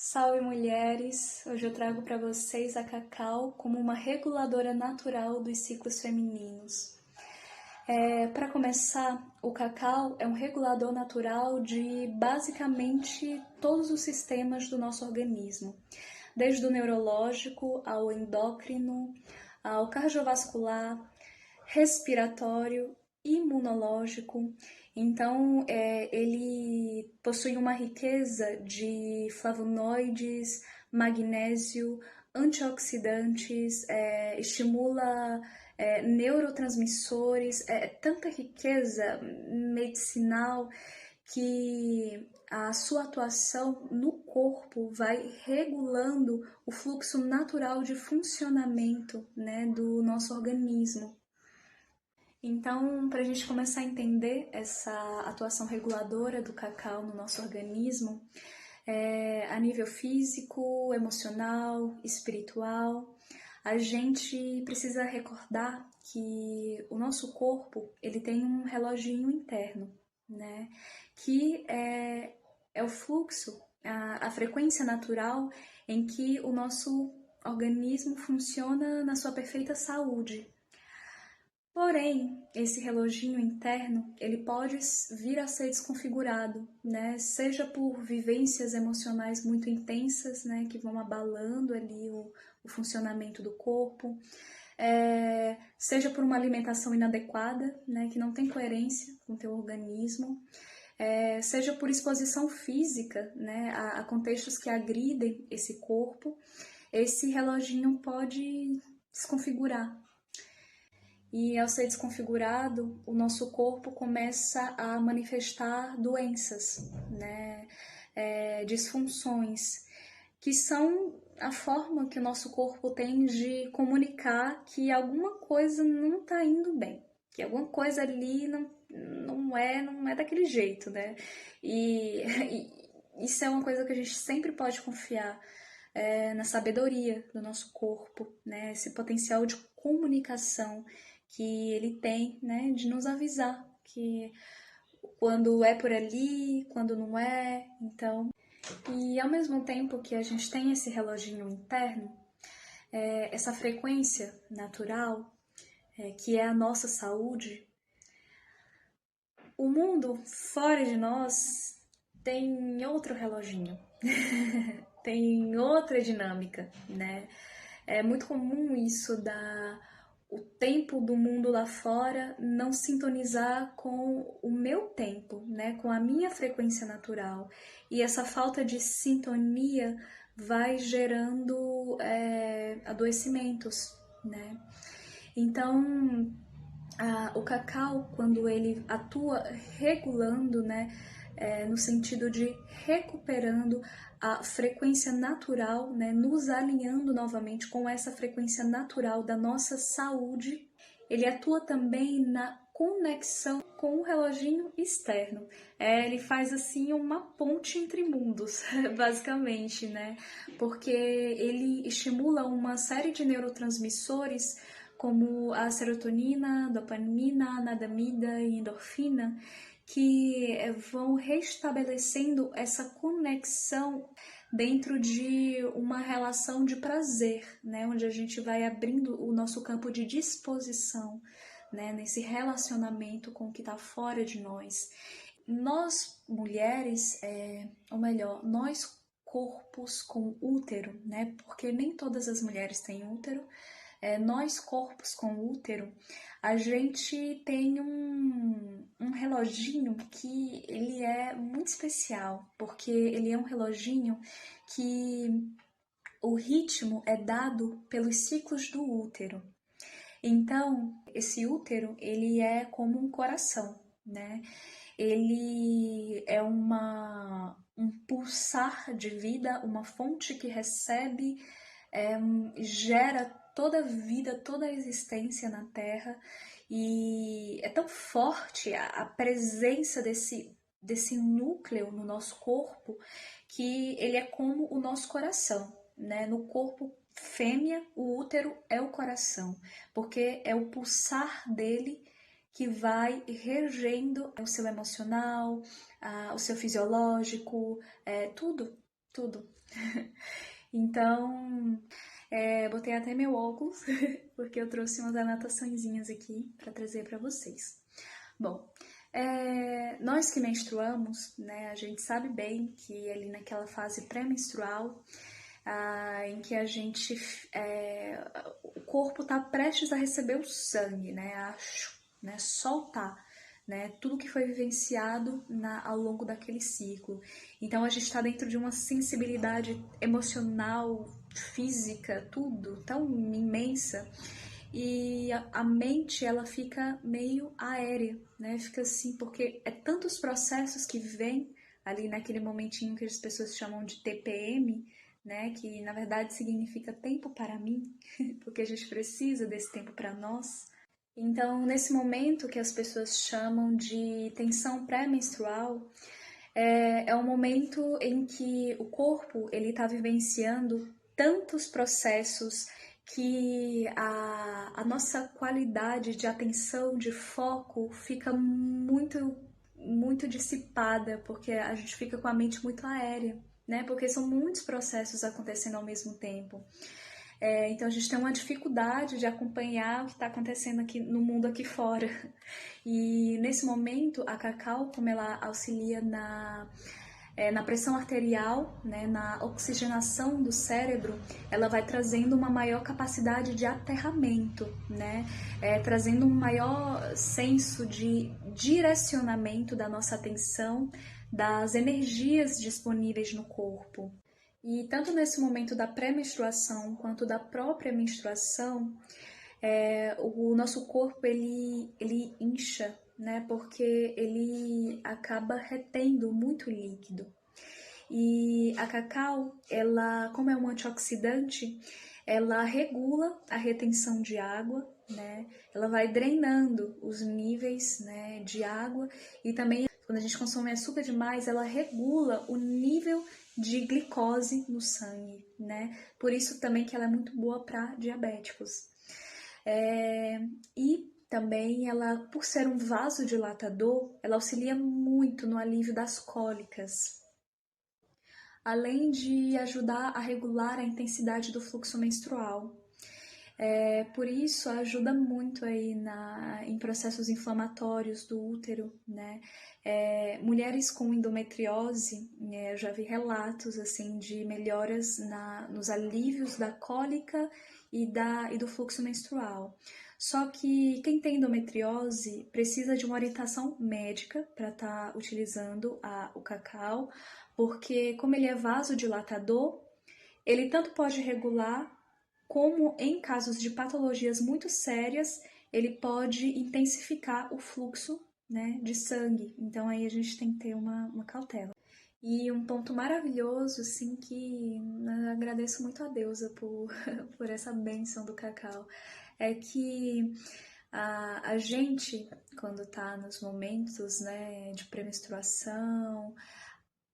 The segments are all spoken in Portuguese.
Salve mulheres! Hoje eu trago para vocês a cacau como uma reguladora natural dos ciclos femininos. Para começar, o cacau é um regulador natural de basicamente todos os sistemas do nosso organismo, desde o neurológico ao endócrino, ao cardiovascular, respiratório, imunológico. Então, ele possui uma riqueza de flavonoides, magnésio, antioxidantes, estimula neurotransmissores, tanta riqueza medicinal que a sua atuação no corpo vai regulando o fluxo natural de funcionamento, né, do nosso organismo. Então, para a gente começar a entender essa atuação reguladora do cacau no nosso organismo, a nível físico, emocional, espiritual, a gente precisa recordar que o nosso corpo ele tem um reloginho interno, né? Que é o fluxo, a frequência natural em que o nosso organismo funciona na sua perfeita saúde. Porém, esse reloginho interno, ele pode vir a ser desconfigurado, né? Seja por vivências emocionais muito intensas, né? Que vão abalando ali o funcionamento do corpo, seja por uma alimentação inadequada, né? Que não tem coerência com o teu organismo, seja por exposição física, né? A contextos que agridem esse corpo, esse reloginho pode desconfigurar. E ao ser desconfigurado, o nosso corpo começa a manifestar doenças, né? Disfunções, que são a forma que o nosso corpo tem de comunicar que alguma coisa não está indo bem, que alguma coisa ali não é daquele jeito, né? E isso é uma coisa que a gente sempre pode confiar na sabedoria do nosso corpo, né? Esse potencial de comunicação que ele tem, né, de nos avisar que quando é por ali, quando não é, então. E ao mesmo tempo que a gente tem esse reloginho interno, essa frequência natural, que é a nossa saúde, o mundo fora de nós tem outro reloginho, tem outra dinâmica, né? É muito comum isso o tempo do mundo lá fora não sintonizar com o meu tempo, né, com a minha frequência natural. E essa falta de sintonia vai gerando adoecimentos, né? Então, o cacau, quando ele atua regulando, né, no sentido de recuperando a frequência natural, né, nos alinhando novamente com essa frequência natural da nossa saúde, ele atua também na conexão com o reloginho externo. Ele faz assim uma ponte entre mundos, basicamente, né? Porque ele estimula uma série de neurotransmissores como a serotonina, dopamina, anandamida e endorfina, que vão restabelecendo essa conexão dentro de uma relação de prazer, né? Onde a gente vai abrindo o nosso campo de disposição, né? Nesse relacionamento com o que está fora de nós. Nós, mulheres, ou melhor, nós corpos com útero, né? Porque nem todas as mulheres têm útero. Nós, corpos com útero, a gente tem um reloginho que ele é muito especial, porque ele é um reloginho que o ritmo é dado pelos ciclos do útero. Então, esse útero, ele é como um coração, né? Ele é um pulsar de vida, uma fonte que recebe, gera toda a vida, toda a existência na Terra, e é tão forte a presença desse núcleo no nosso corpo que ele é como o nosso coração, né? No corpo fêmea, o útero é o coração, porque é o pulsar dele que vai regendo o seu emocional, o seu fisiológico, tudo. Então, botei até meu óculos, porque eu trouxe umas anotaçõezinhas aqui para trazer para vocês. Bom, nós que menstruamos, né, a gente sabe bem que ali naquela fase pré-menstrual, em que a gente, o corpo está prestes a receber o sangue, né, soltar, né, tudo que foi vivenciado ao longo daquele ciclo. Então a gente está dentro de uma sensibilidade emocional, física, tudo tão imensa, e a mente ela fica meio aérea, né? Fica assim, porque é tantos processos que vêm ali naquele momentinho que as pessoas chamam de TPM, né? Que na verdade significa tempo para mim, porque a gente precisa desse tempo para nós. Então, nesse momento que as pessoas chamam de tensão pré-menstrual, é um momento em que o corpo ele está vivenciando tantos processos que a nossa qualidade de atenção, de foco, fica muito dissipada, porque a gente fica com a mente muito aérea, né? Porque são muitos processos acontecendo ao mesmo tempo. Então a gente tem uma dificuldade de acompanhar o que está acontecendo aqui no mundo aqui fora. E nesse momento a Cacau, como ela auxilia na pressão arterial, né, na oxigenação do cérebro, ela vai trazendo uma maior capacidade de aterramento, né, trazendo um maior senso de direcionamento da nossa atenção, das energias disponíveis no corpo. E tanto nesse momento da pré-menstruação quanto da própria menstruação, o nosso corpo ele incha, né? Porque ele acaba retendo muito líquido. E a cacau, ela, como é um antioxidante, ela regula a retenção de água, né? Ela vai drenando os níveis, né, de água, e também quando a gente consome açúcar demais, ela regula o nível de glicose no sangue, né? Por isso também que ela é muito boa para diabéticos. E também ela, por ser um vasodilatador, ela auxilia muito no alívio das cólicas, além de ajudar a regular a intensidade do fluxo menstrual. Por isso ajuda muito aí em processos inflamatórios do útero, né? Mulheres com endometriose, eu já vi relatos assim de melhoras nos alívios da cólica e do fluxo menstrual. Só que quem tem endometriose precisa de uma orientação médica para estar utilizando o cacau, porque como ele é vasodilatador, ele tanto pode regular, como em casos de patologias muito sérias, ele pode intensificar o fluxo, né, de sangue. Então aí a gente tem que ter uma cautela. E um ponto maravilhoso, assim, que eu agradeço muito a deusa por essa bênção do cacau, é que a gente, quando tá nos momentos, né, de pré-menstruação,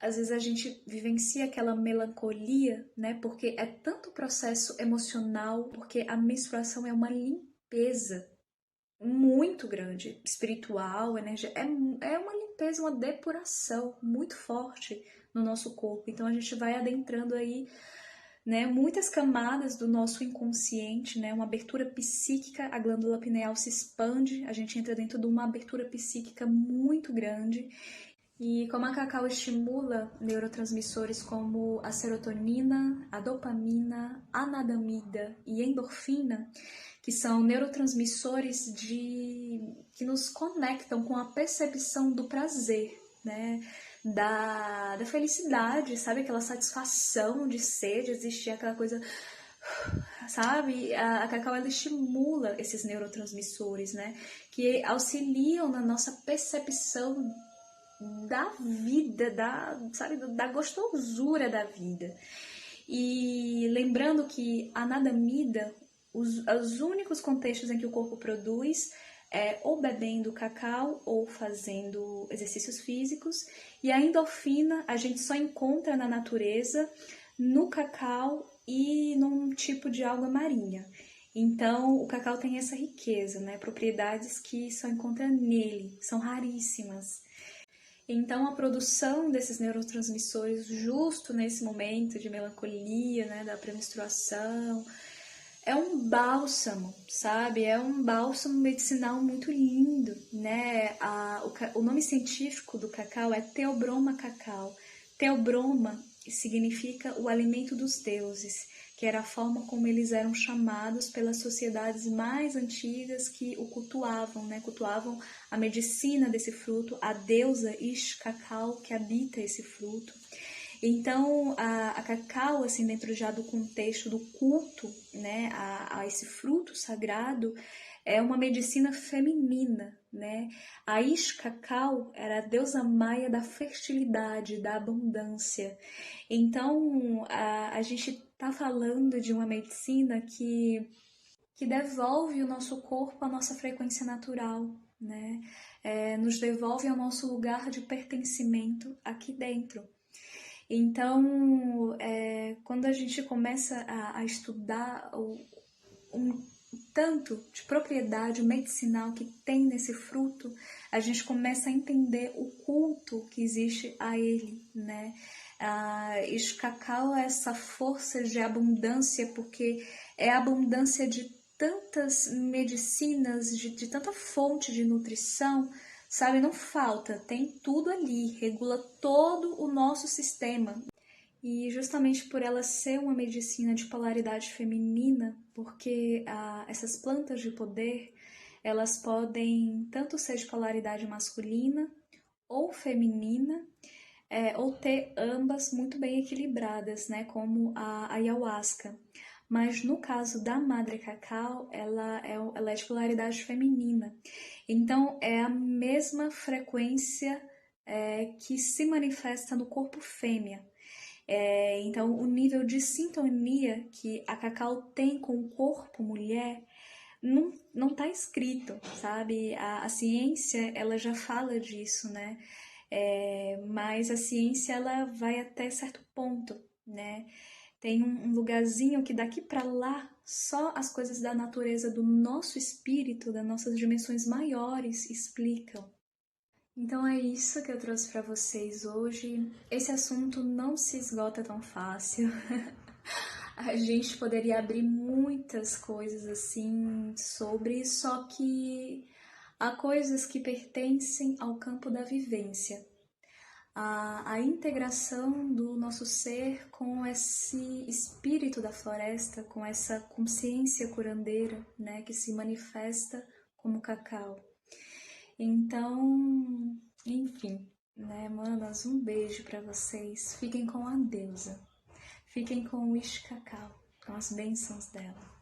às vezes a gente vivencia aquela melancolia, né? Porque é tanto processo emocional, porque a menstruação é uma limpeza muito grande, espiritual, energia, é uma limpeza, uma depuração muito forte no nosso corpo. Então a gente vai adentrando aí, né, muitas camadas do nosso inconsciente, né, uma abertura psíquica, a glândula pineal se expande, a gente entra dentro de uma abertura psíquica muito grande. E como a cacau estimula neurotransmissores como a serotonina, a dopamina, a anandamida e endorfina, que são neurotransmissores que nos conectam com a percepção do prazer, né? Da felicidade, sabe? Aquela satisfação de ser, de existir, aquela coisa, sabe? A cacau, ela estimula esses neurotransmissores, né? Que auxiliam na nossa percepção da vida, sabe, da gostosura da vida. E lembrando que a anandamida, os únicos contextos em que o corpo produz é ou bebendo cacau ou fazendo exercícios físicos, e a endorfina a gente só encontra na natureza, no cacau e num tipo de alga marinha. Então, o cacau tem essa riqueza, né? Propriedades que só encontra nele, são raríssimas. Então, a produção desses neurotransmissores justo nesse momento de melancolia, né, da pré-menstruação, é um bálsamo, sabe? É um bálsamo medicinal muito lindo, né? O nome científico do cacau é Theobroma cacau. Theobroma significa o alimento dos deuses, que era a forma como eles eram chamados pelas sociedades mais antigas que o cultuavam, né? Cultuavam a medicina desse fruto, a deusa Ixcacau que habita esse fruto. Então, a cacau, assim, dentro já do contexto do culto, né, a esse fruto sagrado, é uma medicina feminina, né? A Ixcacau era a deusa maia da fertilidade, da abundância. Então, a gente está falando de uma medicina que devolve o nosso corpo à nossa frequência natural, né? Nos devolve ao nosso lugar de pertencimento aqui dentro. Então, quando a gente começa a estudar um tanto de propriedade medicinal que tem nesse fruto, a gente começa a entender o culto que existe a ele, né? Este cacau é essa força de abundância, porque é a abundância de tantas medicinas, de tanta fonte de nutrição, sabe? Não falta, tem tudo ali, regula todo o nosso sistema. E justamente por ela ser uma medicina de polaridade feminina, porque essas plantas de poder, elas podem tanto ser de polaridade masculina ou feminina, ou ter ambas muito bem equilibradas, né, como a ayahuasca. Mas no caso da Madre Cacau, ela é de polaridade feminina. Então, é a mesma frequência que se manifesta no corpo fêmea. Então, o nível de sintonia que a Cacau tem com o corpo mulher não está escrito, sabe? A ciência, ela já fala disso, né? Mas a ciência, ela vai até certo ponto, né? Tem um lugarzinho que daqui para lá só as coisas da natureza do nosso espírito, das nossas dimensões maiores explicam. Então é isso que eu trouxe para vocês hoje. Esse assunto não se esgota tão fácil. A gente poderia abrir muitas coisas assim sobre, só que há coisas que pertencem ao campo da vivência. A integração do nosso ser com esse espírito da floresta, com essa consciência curandeira, né, que se manifesta como cacau. Então, enfim, né, manas, um beijo para vocês. Fiquem com a deusa. Fiquem com o Ixcacau, com as bênçãos dela.